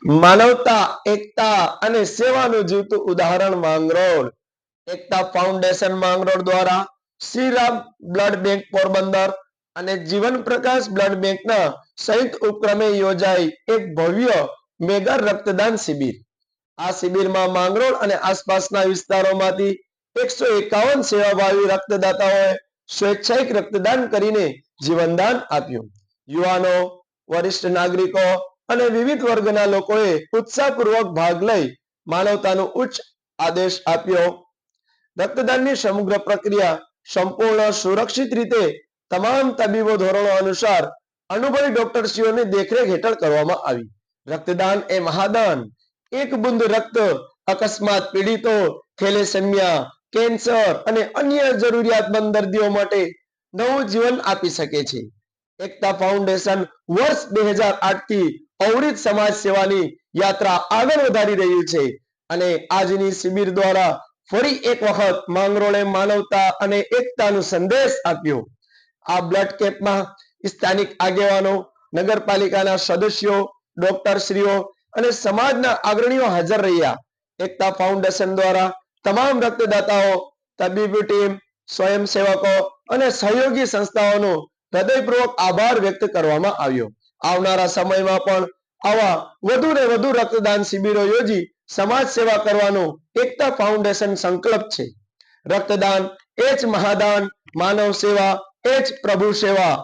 માનવતા, એકતા અને સેવાનું જીવતું ઉદાહરણ માંગરોળ. એકતા ફાઉન્ડેશન માંગરોળ દ્વારા શ્રીરામ બ્લડ બેંક પોરબંદર અને જીવન પ્રકાશ બ્લડ બેંકના સંયુક્ત ઉપક્રમે યોજાઈ એક ભવ્ય મેગા રક્તદાન શિબિર. આ શિબિરમાં માંગરોળ અને આસપાસના વિસ્તારોમાંથી 151 સેવાભાવી રક્તદાતાઓએ સ્વૈચ્છિક રક્તદાન કરીને જીવનદાન આપ્યું. યુવાનો, વરિષ્ઠ નાગરિકો અને વિવિધ વર્ગના લોકોએ ઉત્સાહપૂર્વક ભાગ લઈ માનવતાનો ઉચ્ચ આદેશ આપ્યો. રક્તદાનની સમગ્ર પ્રક્રિયા સંપૂર્ણ સુરક્ષિત રીતે તમામ તબીબો ધોરણો અનુસાર અનુભવી ડોક્ટરશ્રીઓની દેખરેખ હેઠળ કરવામાં આવી. રક્તદાન એ મહાદાન. એક બુંદ રક્ત અકસ્માત પીડિતો, થેલેસેમિયા, કેન્સર અને અન્ય જરૂરિયાતમંદ દર્દીઓ માટે નવું જીવન આપી શકે છે. એકતા ફાઉન્ડેશન વર્ષ 2008 થી અવિરત સમાજ સેવાની યાત્રા આગળ વધારી રહ્યું છે અને આજની શિબિર દ્વારા ફરી એક વખત માંગરોળે માનવતા અને એકતાનો સંદેશ આપ્યો. આ બ્લડ કેમ્પમાં સ્થાનિક આગેવાનો, નગરપાલિકાના સદસ્યો, ડોક્ટરશ્રીઓ અને સમાજના અગ્રણીઓ હાજર રહ્યા. એકતા ફાઉન્ડેશન દ્વારા તમામ રક્તદાતાઓ, તબીબી ટીમ, સ્વયંસેવકો અને સહયોગી સંસ્થાઓનો હૃદયપૂર્વક આભાર વ્યક્ત કરવામાં આવ્યો. આવનારા સમયમાં પણ આવા વધુ ને વધુ રક્તદાન શિબિરો યોજી સમાજ સેવા કરવાનો એકતા ફાઉન્ડેશન સંકલ્પ છે. રક્તદાન એ જ મહાદાન, માનવ સેવા એ જ પ્રભુ સેવા.